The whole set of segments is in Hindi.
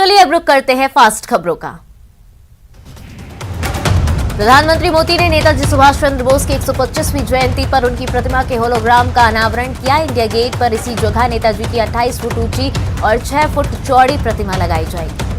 चलिए अब रुक करते हैं फास्ट खबरों का। प्रधानमंत्री मोदी ने नेताजी सुभाष चंद्र बोस की 125वीं जयंती पर उनकी प्रतिमा के होलोग्राम का अनावरण किया। इंडिया गेट पर इसी जगह नेताजी की 28 फुट ऊंची और 6 फुट चौड़ी प्रतिमा लगाई जाएगी।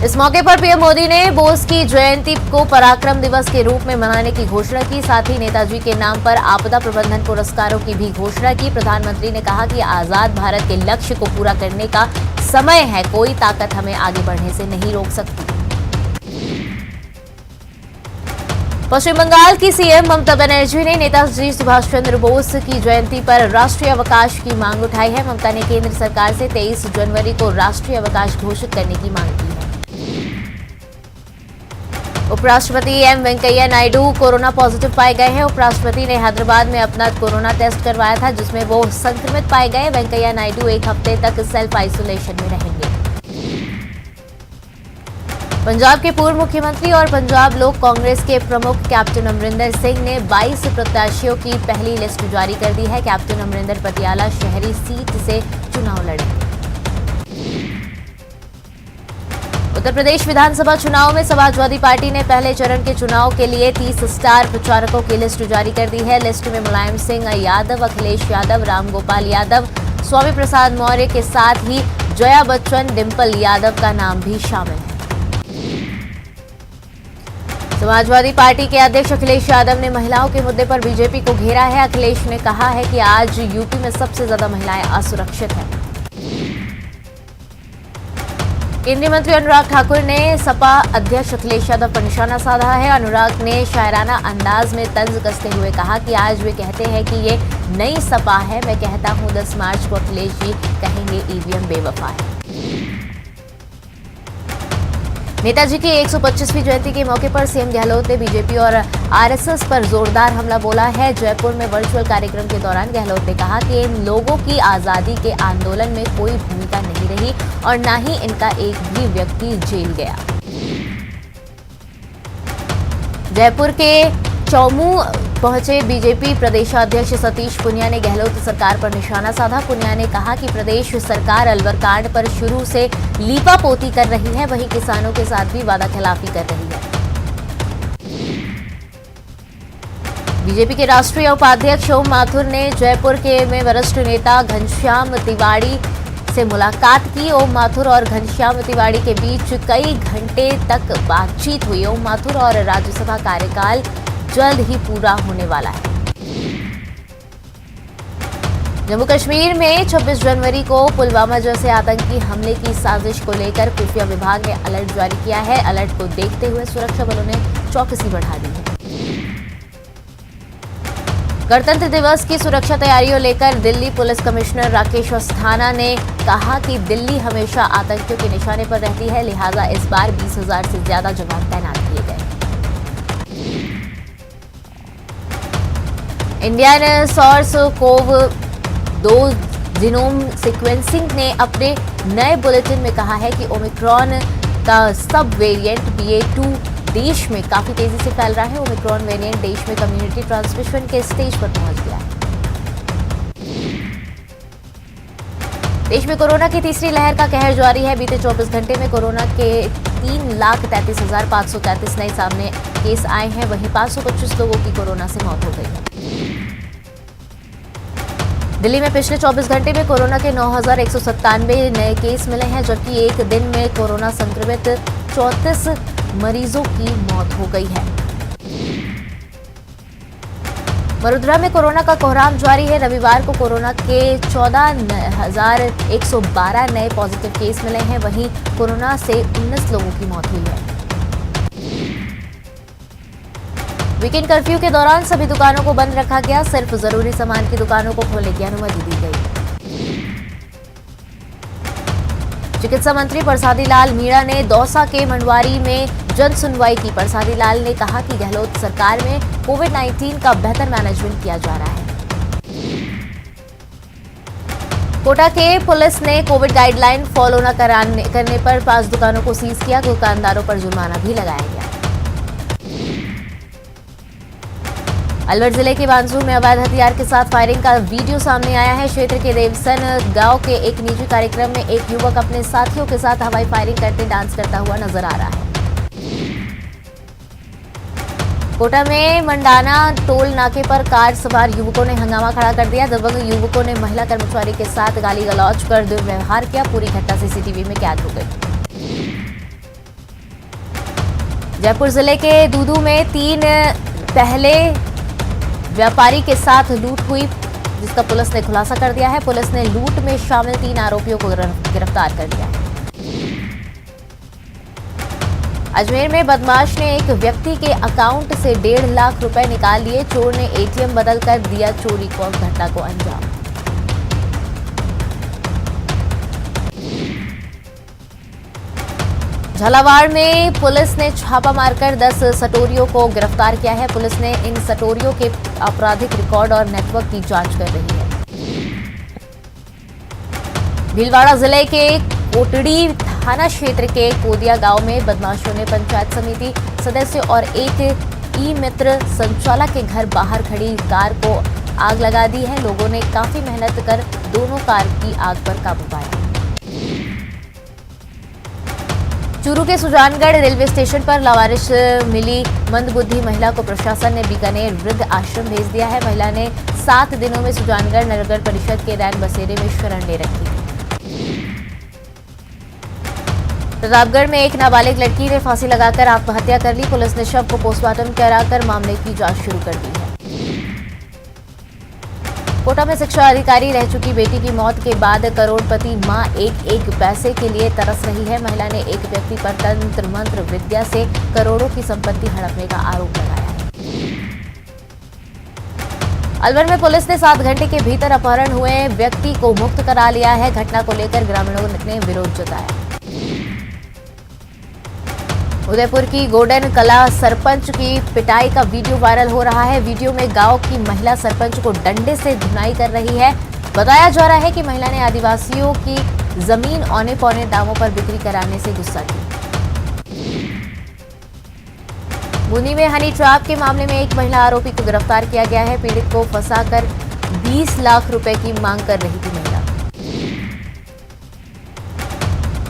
इस मौके पर पीएम मोदी ने बोस की जयंती को पराक्रम दिवस के रूप में मनाने की घोषणा की। साथ ही नेताजी के नाम पर आपदा प्रबंधन पुरस्कारों की भी घोषणा की। प्रधानमंत्री ने कहा कि आजाद भारत के लक्ष्य को पूरा करने का समय है, कोई ताकत हमें आगे बढ़ने से नहीं रोक सकती। पश्चिम बंगाल की सीएम ममता बनर्जी ने नेताजी सुभाष चंद्र बोस की जयंती पर राष्ट्रीय अवकाश की मांग उठाई है। ममता ने केंद्र सरकार से 23 जनवरी को राष्ट्रीय अवकाश घोषित करने की मांग की है। उपराष्ट्रपति M Venkaiah Naidu corona positive पाए गए हैं। उपराष्ट्रपति ने हैदराबाद में अपना कोरोना टेस्ट करवाया था, जिसमें वो संक्रमित पाए गए। वेंकैया नायडू एक हफ्ते तक सेल्फ आइसोलेशन में रहेंगे। पंजाब के पूर्व मुख्यमंत्री और पंजाब लोक कांग्रेस के प्रमुख कैप्टन अमरिंदर सिंह ने 22 प्रत्याशियों की पहली लिस्ट जारी कर दी है। कैप्टन अमरिंदर पटियाला शहरी सीट से चुनाव लड़ेंगे। उत्तर प्रदेश विधानसभा चुनाव में समाजवादी पार्टी ने पहले चरण के चुनाव के लिए 30 स्टार प्रचारकों की लिस्ट जारी कर दी है। लिस्ट में मुलायम सिंह यादव, अखिलेश यादव, रामगोपाल यादव, स्वामी प्रसाद मौर्य के साथ ही जया बच्चन, डिंपल यादव का नाम भी शामिल है। समाजवादी पार्टी के अध्यक्ष अखिलेश यादव ने महिलाओं के मुद्दे पर बीजेपी को घेरा है। अखिलेश ने कहा है कि आज यूपी में सबसे ज्यादा महिलाएं असुरक्षित हैं। केंद्रीय मंत्री अनुराग ठाकुर ने सपा अध्यक्ष अखिलेश यादव पर निशाना साधा है। अनुराग ने शायराना अंदाज में तंज कसते हुए कहा कि आज वे कहते हैं कि ये नई सपा है, मैं कहता हूं 10 मार्च को अखिलेश जी कहेंगे ईवीएम बेवफा है। नेताजी की 125वीं जयंती के मौके पर सीएम गहलोत ने बीजेपी और आरएसएस पर जोरदार हमला बोला है। जयपुर में वर्चुअल कार्यक्रम के दौरान गहलोत ने कहा कि इन लोगों की आजादी के आंदोलन में कोई भूमिका नहीं रही और न ही इनका एक भी व्यक्ति जेल गया। जयपुर के चौमू पहुंचे बीजेपी प्रदेशाध्यक्ष सतीश पुनिया ने गहलोत सरकार पर निशाना साधा। पुनिया ने कहा कि प्रदेश सरकार अलवर कांड पर शुरू से लीपापोती कर रही है, वहीं किसानों के साथ भी वादाखिलाफी कर रही है। बीजेपी के राष्ट्रीय उपाध्यक्ष ओम माथुर ने जयपुर के में वरिष्ठ नेता घनश्याम तिवाड़ी से मुलाकात की। ओम माथुर और घनश्याम तिवाड़ी के बीच कई घंटे तक बातचीत हुई। ओम माथुर और राज्यसभा कार्यकाल जल्द ही पूरा होने वाला है। जम्मू कश्मीर में 26 जनवरी को पुलवामा जैसे आतंकी हमले की साजिश को लेकर खुफिया विभाग ने अलर्ट जारी किया है। अलर्ट को देखते हुए सुरक्षा बलों ने चौकसी बढ़ा दी है। गणतंत्र दिवस की सुरक्षा तैयारियों लेकर दिल्ली पुलिस कमिश्नर राकेश अस्थाना ने कहा कि दिल्ली हमेशा आतंकियों के निशाने पर रहती है, लिहाजा इस बार 20,000 से ज्यादा जवान तैनात किए गए। Indian SARS CoV 2 genome sequencing ने अपने नए बुलेटिन में कहा है कि ओमिक्रॉन का सब वेरिएंट BA.2 देश में काफी तेजी से फैल रहा है। ओमिक्रॉन वेरिएंट देश में कम्युनिटी ट्रांसमिशन के स्टेज पर पहुंच गया है। देश में कोरोना की तीसरी लहर का कहर जारी है। बीते 24 घंटे में कोरोना के 3,33,533 नए सामने केस आए हैं, वहीं 525 लोगों की कोरोना से मौत हो गई है। दिल्ली में पिछले 24 घंटे में कोरोना के 9,197 नए केस मिले हैं, जबकि एक दिन में कोरोना संक्रमित 34 मरीजों की मौत हो गई है। वडोदरा में कोरोना का कोहराम जारी है। रविवार को कोरोना के 14,112 नए पॉजिटिव केस मिले हैं, वहीं कोरोना से 19 लोगों की मौत हुई है। वीकेंड कर्फ्यू के दौरान सभी दुकानों को बंद रखा गया। सिर्फ जरूरी सामान की दुकानों को खोलने की अनुमति दी गई। चिकित्सा मंत्री परसादी लाल मीणा ने दौसा के मंडवारी में जन सुनवाई की। परसादी लाल ने कहा कि गहलोत सरकार में कोविड-19 का बेहतर मैनेजमेंट किया जा रहा है। कोटा के पुलिस ने कोविड गाइडलाइन फॉलो न करने पर 5 दुकानों को सीज किया। दुकानदारों पर जुर्माना भी लगाया गया। अलवर जिले के बांसू में अवैध हथियार के साथ फायरिंग का वीडियो सामने आया है। क्षेत्र के देवसन गांव के एक निजी कार्यक्रम में एक युवक अपने साथियों के साथ हवाई फायरिंग करते डांस करता हुआ नजर आ रहा है। कोटा में मंडाना टोल नाके पर कार सवार युवकों ने हंगामा खड़ा कर दिया। दबंग युवकों ने महिला कर्मचारी के साथ गाली गलौज कर दुर्व्यवहार किया। पूरी घटना सीसीटीवी में कैद हो गई। जयपुर जिले के दूदू में 3 पहले व्यापारी के साथ लूट हुई, जिसका पुलिस ने खुलासा कर दिया है। पुलिस ने लूट में शामिल 3 आरोपियों को गिरफ्तार कर लिया है। अजमेर में बदमाश ने एक व्यक्ति के अकाउंट से 1.5 लाख रुपए निकाल लिए। चोर ने एटीएम बदलकर दिया चोरी को घटना को अंजाम। झालावाड़ में पुलिस ने छापा मारकर 10 सटोरियों को गिरफ्तार किया है। पुलिस ने इन सटोरियों के आपराधिक रिकॉर्ड और नेटवर्क की जांच कर रही है। भीलवाड़ा जिले के कोटड़ी थाना क्षेत्र के कोदिया गांव में बदमाशों ने पंचायत समिति सदस्य और एक ई मित्र संचालक के घर बाहर खड़ी कार को आग लगा दी है। लोगों ने काफी मेहनत कर दोनों कार की आग पर काबू पाया। चूरू के सुजानगढ़ रेलवे स्टेशन पर लावारिश मिली मंदबुद्धि महिला को प्रशासन ने बीकानेर वृद्ध आश्रम भेज दिया है। महिला ने 7 दिनों में सुजानगढ़ नगर परिषद के रैन बसेरे में शरण ले रखी थी। प्रतापगढ़ में एक नाबालिग लड़की ने फांसी लगाकर आत्महत्या कर ली। पुलिस ने शव को पोस्टमार्टम कराकर मामले की जांच शुरू कर दी है। कोटा में शिक्षा अधिकारी रह चुकी बेटी की मौत के बाद करोड़पति मां एक पैसे के लिए तरस रही है। महिला ने एक व्यक्ति पर तंत्र मंत्र विद्या से करोड़ों की संपत्ति हड़पने का आरोप लगाया है। अलवर में पुलिस ने 7 घंटे के भीतर अपहरण हुए व्यक्ति को मुक्त करा लिया है। घटना को लेकर ग्रामीणों ने विरोध जताया। उदयपुर की गोल्डन कला सरपंच की पिटाई का वीडियो वायरल हो रहा है। वीडियो में गांव की महिला सरपंच को डंडे से धुनाई कर रही है। बताया जा रहा है कि महिला ने आदिवासियों की जमीन औने पौने दामों पर बिक्री कराने से गुस्सा की। बूंदी में हनी ट्रैप के मामले में एक महिला आरोपी को गिरफ्तार किया गया है। पीड़ित को फंसाकर 20 लाख रुपए की मांग कर रही थी महिला।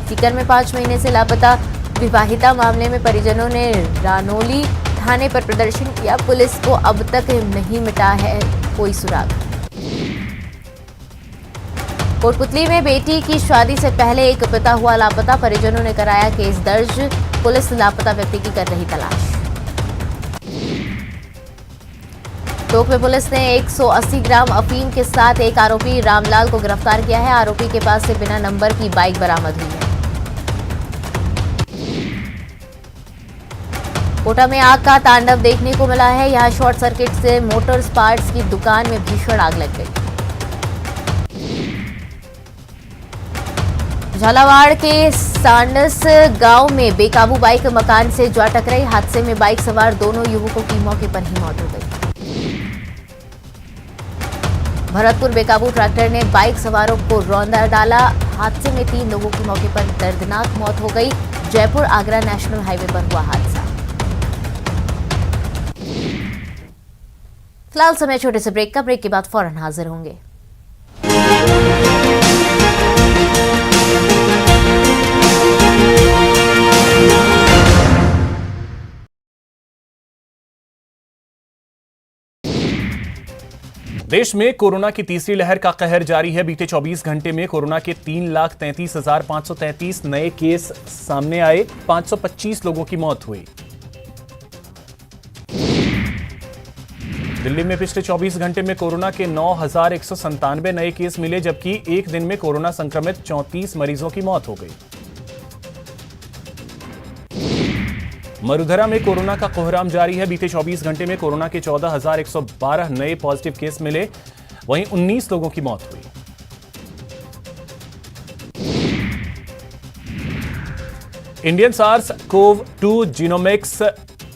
सीकर में 5 महीने से लापता विवाहिता मामले में परिजनों ने रानोली थाने पर प्रदर्शन किया। पुलिस को अब तक नहीं मिटा है कोई सुराग। कोटपुतली में बेटी की शादी से पहले एक पिता हुआ लापता। परिजनों ने कराया केस दर्ज। पुलिस लापता व्यक्ति की कर रही तलाश। टोंक में पुलिस ने 180 ग्राम अफीम के साथ एक आरोपी रामलाल को गिरफ्तार किया है। आरोपी के पास से बिना नंबर की बाइक बरामद हुई है। कोटा में आग का तांडव देखने को मिला है। यहां शॉर्ट सर्किट से मोटर्स पार्ट्स की दुकान में भीषण आग लग गई। झालावाड़ के सांडस गांव में बेकाबू बाइक मकान से जा टकराई। हादसे में बाइक सवार दोनों युवकों की मौके पर ही मौत हो गई। भरतपुर बेकाबू ट्रैक्टर ने बाइक सवारों को रौंदा डाला। हादसे में 3 लोगों की मौके पर दर्दनाक मौत हो गई। जयपुर आगरा नेशनल हाईवे पर हुआ हादसा। फिलहाल समय छोटे से ब्रेक का। ब्रेक के बाद फौरन हाजिर होंगे। देश में कोरोना की तीसरी लहर का कहर जारी है। बीते 24 घंटे में कोरोना के 3,33,533 नए केस सामने आए। 525 लोगों की मौत हुई। दिल्ली में पिछले 24 घंटे में कोरोना के 9,197 नए केस मिले, जबकि एक दिन में कोरोना संक्रमित 34 मरीजों की मौत हो गई। मरुधरा में कोरोना का कोहराम जारी है। बीते 24 घंटे में कोरोना के 14,112 नए पॉजिटिव केस मिले, वहीं 19 लोगों की मौत हुई। इंडियन SARS-CoV-2 जीनोमिक्स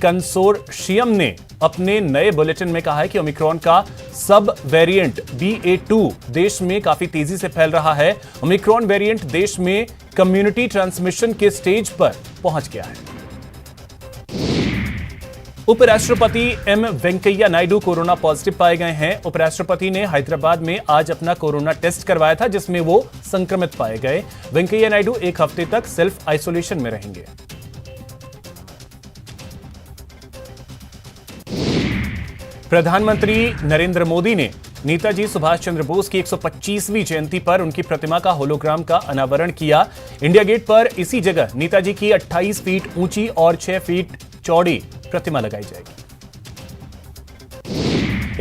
कंसोर्शियम ने अपने नए बुलेटिन में कहा है कि ओमिक्रॉन का सब वेरिएंट BA.2 देश में काफी तेजी से फैल रहा है। ओमिक्रॉन वेरिएंट देश में कम्युनिटी ट्रांसमिशन के स्टेज पर पहुंच गया है। उपराष्ट्रपति M Venkaiah Naidu corona positive पाए गए हैं। उपराष्ट्रपति ने हैदराबाद में आज अपना कोरोना टेस्ट करवाया था, जिसमें वो संक्रमित पाए गए। वेंकैया नायडू 1 हफ्ते तक सेल्फ आइसोलेशन में रहेंगे। प्रधानमंत्री नरेंद्र मोदी ने नेताजी सुभाष चंद्र बोस की 125वीं जयंती पर उनकी प्रतिमा का होलोग्राम का अनावरण किया। इंडिया गेट पर इसी जगह नेताजी की 28 फीट ऊंची और 6 फीट चौड़ी प्रतिमा लगाई जाएगी।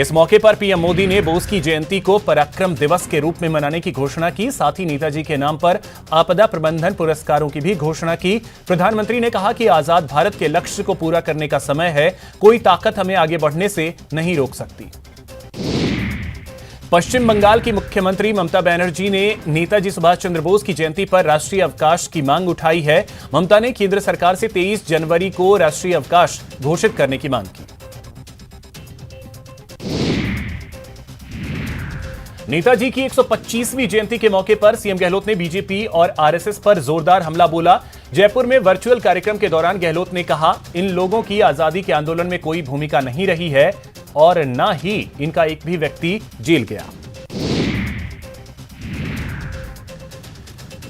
इस मौके पर पीएम मोदी ने बोस की जयंती को पराक्रम दिवस के रूप में मनाने की घोषणा की। साथ ही नेताजी के नाम पर आपदा प्रबंधन पुरस्कारों की भी घोषणा की। प्रधानमंत्री ने कहा कि आजाद भारत के लक्ष्य को पूरा करने का समय है, कोई ताकत हमें आगे बढ़ने से नहीं रोक सकती। पश्चिम बंगाल की मुख्यमंत्री ममता बनर्जी ने नेताजी सुभाष चंद्र बोस की जयंती पर राष्ट्रीय अवकाश की मांग उठाई है। ममता ने केंद्र सरकार से 23 जनवरी को राष्ट्रीय अवकाश घोषित करने की मांग की। नेताजी की 125वीं जयंती के मौके पर सीएम गहलोत ने बीजेपी और आरएसएस पर जोरदार हमला बोला। जयपुर में वर्चुअल कार्यक्रम के दौरान गहलोत ने कहा, इन लोगों की आजादी के आंदोलन में कोई भूमिका नहीं रही है और ना ही इनका एक भी व्यक्ति जेल गया।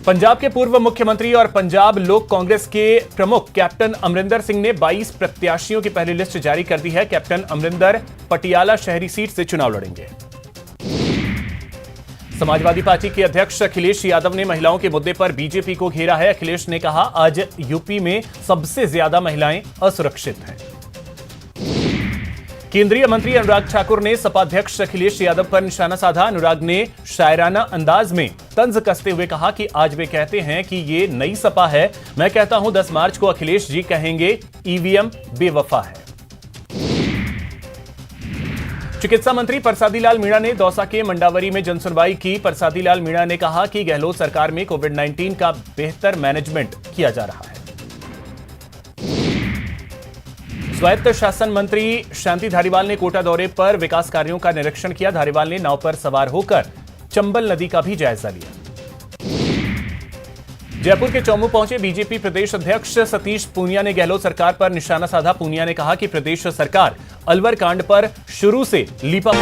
पंजाब के पूर्व मुख्यमंत्री और पंजाब लोक कांग्रेस के प्रमुख कैप्टन अमरिंदर सिंह ने 22 प्रत्याशियों की पहली लिस्ट जारी कर दी है। कैप्टन अमरिंदर पटियाला शहरी सीट से चुनाव लड़ेंगे। समाजवादी पार्टी के अध्यक्ष अखिलेश यादव ने महिलाओं के मुद्दे पर बीजेपी को घेरा है। अखिलेश ने कहा, आज यूपी में सबसे ज्यादा महिलाएं असुरक्षित हैं। केंद्रीय मंत्री अनुराग ठाकुर ने सपा अध्यक्ष अखिलेश यादव पर निशाना साधा। अनुराग ने शायराना अंदाज में तंज कसते हुए कहा कि आज वे कहते हैं कि ये नई सपा है, मैं कहता हूं 10 मार्च को अखिलेश जी कहेंगे ईवीएम बेवफा है। चिकित्सा मंत्री परसादी लाल मीणा ने दौसा के मंडावरी में जनसुनवाई की। परसादी लाल मीणा ने कहा कि गहलोत सरकार में कोविड-19 का बेहतर मैनेजमेंट किया जा रहा है। स्वायत्त शासन मंत्री शांति धारीवाल ने कोटा दौरे पर विकास कार्यों का निरीक्षण किया। धारीवाल ने नाव पर सवार होकर चंबल नदी का भी जायजा लिया। जयपुर के चौमू पहुंचे बीजेपी प्रदेश अध्यक्ष सतीश पूनिया ने गहलोत सरकार पर निशाना साधा। पूनिया ने कहा कि प्रदेश सरकार अलवर कांड पर शुरू से लीपा।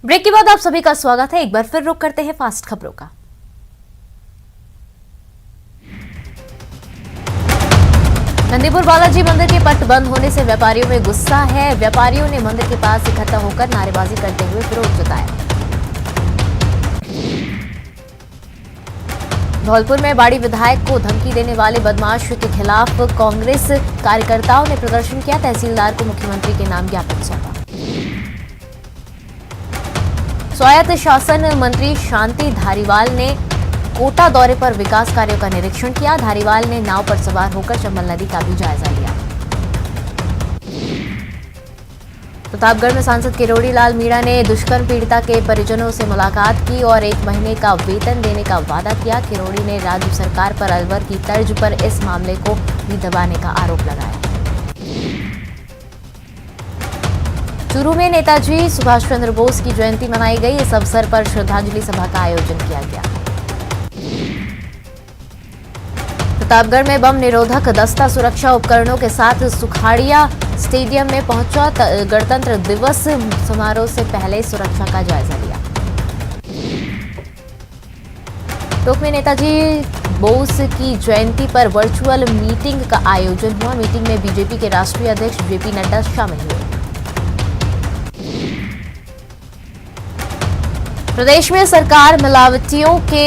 ब्रेक के बाद आप सभी का स्वागत है। एक बार फिर रुक करते हैं फास्ट खबरों का। नंदीपुर बालाजी मंदिर के पट बंद होने से व्यापारियों में गुस्सा है। व्यापारियों ने मंदिर के पास इकट्ठा होकर नारेबाजी करते हुए विरोध जताया। धौलपुर में बाड़ी विधायक को धमकी देने वाले बदमाश के खिलाफ कांग्रेस कार्यकर्ताओं ने प्रदर्शन किया। तहसीलदार को मुख्यमंत्री के नाम ज्ञापन सौंपा। स्वायत्त शासन मंत्री शांति धारीवाल ने कोटा दौरे पर विकास कार्यों का निरीक्षण किया। धारीवाल ने नाव पर सवार होकर चंबल नदी का भी जायजा लिया। प्रतापगढ़ में सांसद किरोड़ी लाल मीणा ने दुष्कर्म पीड़िता के परिजनों से मुलाकात की और 1 महीने का वेतन देने का वादा किया। किरोड़ी ने राज्य सरकार पर अलवर की तर्ज पर इस मामले को भी दबाने का आरोप लगाया। चूरू में नेताजी सुभाष चंद्र बोस की जयंती मनाई गई। इस अवसर पर श्रद्धांजलि सभा का आयोजन किया गया। प्रतापगढ़ में बम निरोधक दस्ता सुरक्षा उपकरणों के साथ सुखाड़िया स्टेडियम में पहुंचा। गणतंत्र दिवस समारोह से पहले सुरक्षा का जायजा लिया। टोंक में नेताजी बोस की जयंती पर वर्चुअल मीटिंग का आयोजन हुआ। मीटिंग में बीजेपी के राष्ट्रीय अध्यक्ष जेपी नड्डा शामिल हुए। प्रदेश में सरकार मिलावटियों के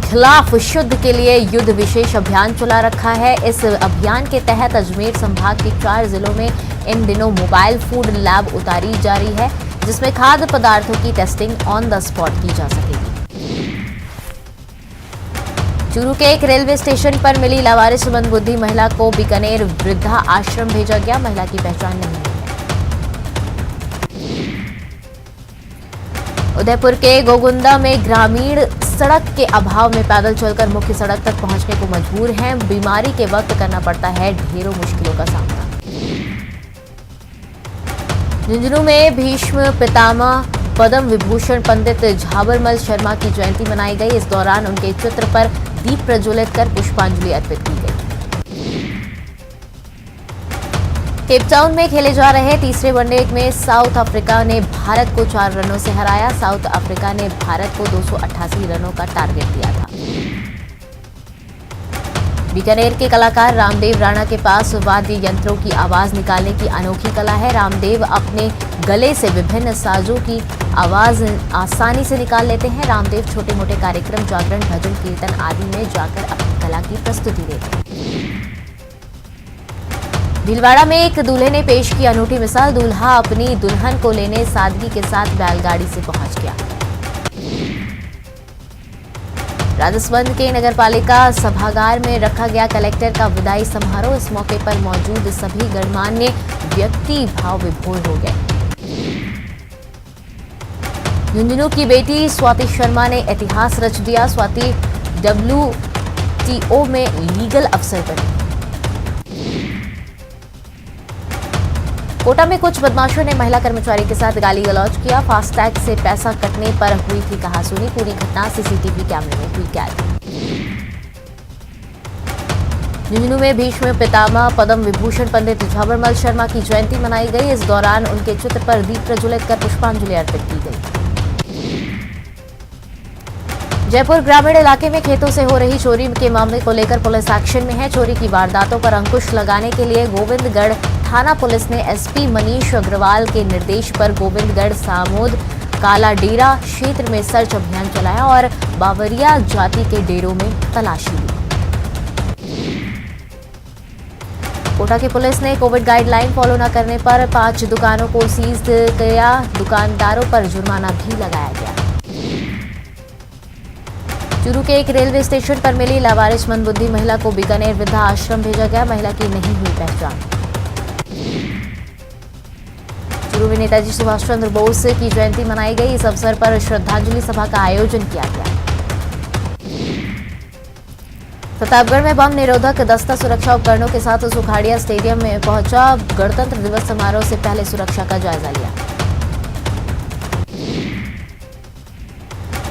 खिलाफ शुद्ध के लिए युद्ध विशेष अभियान चला रखा है। इस अभियान के तहत अजमेर संभाग के 4 जिलों में इन दिनों मोबाइल फूड लैब उतारी जा रही है, जिसमें खाद्य पदार्थों की टेस्टिंग ऑन द स्पॉट की जा सकेगी। चूरू के एक रेलवे स्टेशन पर मिली लावारिस मंदबुद्धि महिला को बीकानेर वृद्धा आश्रम भेजा गया। महिला की पहचान नहीं हुई है। उदयपुर के गोगुंदा में ग्रामीण सड़क के अभाव में पैदल चलकर मुख्य सड़क तक पहुंचने को मजबूर हैं। बीमारी के वक्त करना पड़ता है ढेरों मुश्किलों का सामना। झुंझुनू में भीष्म पितामह पद्म विभूषण पंडित झाबरमल शर्मा की जयंती मनाई गई। इस दौरान उनके चित्र पर दीप प्रज्वलित कर पुष्पांजलि अर्पित की गई। केप टाउन में खेले जा रहे तीसरे वनडे में साउथ अफ्रीका ने भारत को 4 रनों से हराया। साउथ अफ्रीका ने भारत को 288 रनों का टारगेट दिया था। बीकानेर के कलाकार रामदेव राणा के पास वाद्य यंत्रों की आवाज निकालने की अनोखी कला है। रामदेव अपने गले से विभिन्न साजों की आवाज आसानी से निकाल लेते हैं। रामदेव छोटे मोटे कार्यक्रम, जागरण, भजन, कीर्तन आदि में जाकर अपनी कला की प्रस्तुति देते हैं। भीलवाड़ा में एक दूल्हे ने पेश की अनूठी मिसाल। दूल्हा अपनी दुल्हन को लेने सादगी के साथ बैलगाड़ी से पहुंच गया। राजसमंद के नगरपालिका सभागार में रखा गया कलेक्टर का विदाई समारोह। इस मौके पर मौजूद सभी गणमान्य व्यक्ति भाव विभोर हो गए। झुंझुनू की बेटी स्वाति शर्मा ने इतिहास रच दिया। स्वाति WTO में लीगल अफसर बनी। कोटा में कुछ बदमाशों ने महिला कर्मचारी के साथ गाली गलौज किया। फास्टैग से पैसा कटने पर हुई थी कहासुनी। पूरी घटना सीसीटीवी कैमरे में हुई कैद। झुंझुनू में भीष्म पितामह पद्म विभूषण पंडित झाबरमल शर्मा की जयंती मनाई गई। इस दौरान उनके चित्र पर दीप प्रज्वलित कर पुष्पांजलि अर्पित की गई। जयपुर ग्रामीण इलाके में खेतों से हो रही चोरी के मामले को लेकर पुलिस एक्शन में है। चोरी की वारदातों पर अंकुश लगाने के लिए गोविंदगढ़ थाना पुलिस ने एसपी मनीष अग्रवाल के निर्देश पर गोविंदगढ़ सामोद कालाडेरा क्षेत्र में सर्च अभियान चलाया और बावरिया जाति के डेरों में तलाशी ली। कोटा की पुलिस ने कोविड गाइडलाइन फॉलो न करने पर 5 दुकानों को सीज किया। दुकानदारों पर जुर्माना भी लगाया गया। चूरू के एक रेलवे स्टेशन पर मिली लावारिस मंदबुद्धि महिला को बीकानेर वृद्धा आश्रम भेजा गया। महिला की नहीं हुई पहचान। चूरू में नेताजी सुभाष चंद्र बोस की जयंती मनाई गई। इस अवसर पर श्रद्धांजलि सभा का आयोजन किया गया। प्रतापगढ़ में बम निरोधक दस्ता सुरक्षा उपकरणों के साथ सुखाड़िया स्टेडियम में पहुंचा। गणतंत्र दिवस समारोह से पहले सुरक्षा का जायजा लिया।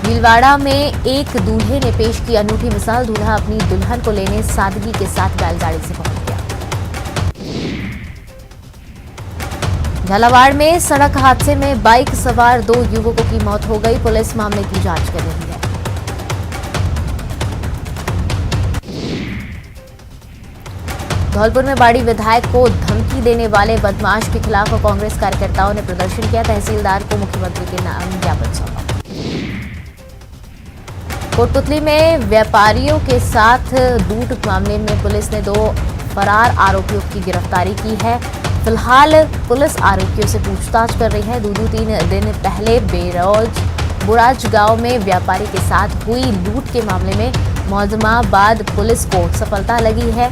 भीलवाड़ा में एक दूल्हे ने पेश की अनूठी मिसाल। दूल्हा अपनी दुल्हन को लेने सादगी के साथ बैलगाड़ी से पहुंच गया। झालावाड़ में सड़क हादसे में बाइक सवार 2 युवकों की मौत हो गई। पुलिस मामले की जांच कर रही है। धौलपुर में बाड़ी विधायक को धमकी देने वाले बदमाश के खिलाफ कांग्रेस कार्यकर्ताओं ने प्रदर्शन किया। तहसीलदार को मुख्यमंत्री के नाम ज्ञापन सौंपा। कोटपुतली में व्यापारियों के साथ लूट मामले में पुलिस ने 2 फरार आरोपियों की गिरफ्तारी की है। फिलहाल पुलिस आरोपियों से पूछताछ कर रही है। 2-3 दिन पहले बुराज गांव में व्यापारी के साथ हुई लूट के मामले में मौजमाबाद पुलिस को सफलता लगी है।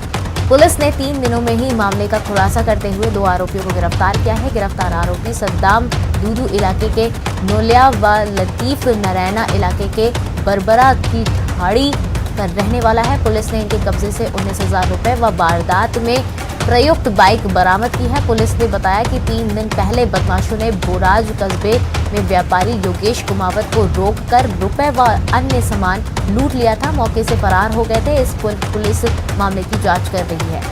पुलिस ने 3 दिनों में ही मामले का खुलासा करते हुए 2 आरोपियों को गिरफ्तार किया है। गिरफ्तार आरोपी सद्दाम दूदू इलाके के नोलिया व लतीफ नारायणा इलाके के बरबरा की ठाड़ी का रहने वाला है। पुलिस ने इनके कब्जे से 19,000 रुपए व वारदात में प्रयुक्त बाइक बरामद की है। पुलिस ने बताया कि 3 दिन पहले बदमाशों ने बोराज कस्बे में व्यापारी योगेश कुमावत को रोककर रुपए व अन्य सामान लूट लिया था। मौके से फरार हो गए थे। इस पुलिस मामले की जांच कर रही है।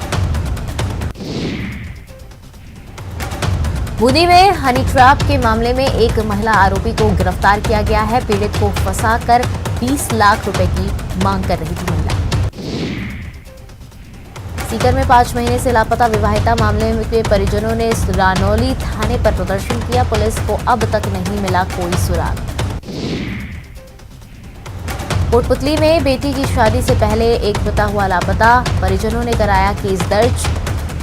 बूंदी में हनी ट्रैप के मामले में एक महिला आरोपी को गिरफ्तार किया गया है। पीड़ित को फंसाकर 20 लाख रुपए की मांग कर रही थी महिला। सीकर में 5 महीने से लापता विवाहिता मामले के परिजनों ने रानौली थाने पर प्रदर्शन किया। पुलिस को अब तक नहीं मिला कोई सुराग। कोटपुतली में बेटी की शादी से पहले एक पिता हुआ लापता। परिजनों ने कराया केस दर्ज।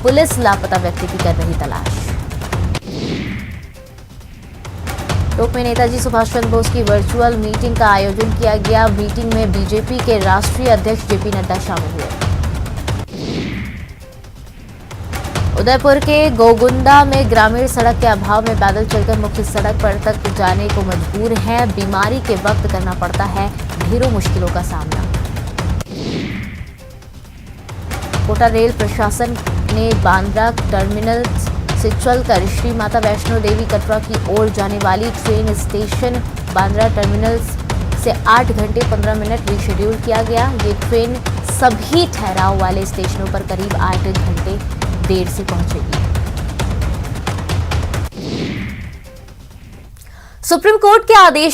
पुलिस लापता व्यक्ति की कर रही तलाश। टोंक में नेताजी सुभाष चंद्र बोस की वर्चुअल मीटिंग का आयोजन किया गया। मीटिंग में बीजेपी के राष्ट्रीय अध्यक्ष जेपी नड्डा शामिल हुए। उदयपुर के गोगुंदा में ग्रामीण सड़क के अभाव में पैदल चलकर मुख्य सड़क पर तक जाने को मजबूर हैं। बीमारी के वक्त करना पड़ता है ढेरों मुश्किलों का सामना। कोटा रेल प्रशासन ने बांद्रा टर्मिनल से चलकर श्री माता वैष्णो देवी कटरा की ओर जाने वाली ट्रेन स्टेशन बांद्रा टर्मिनल से 8 घंटे 15 मिनट रिशेड्यूल किया गया। ये ट्रेन सभी ठहराव वाले स्टेशनों पर करीब 8 घंटे देर से पहुंचेगी। सुप्रीम कोर्ट के आदेश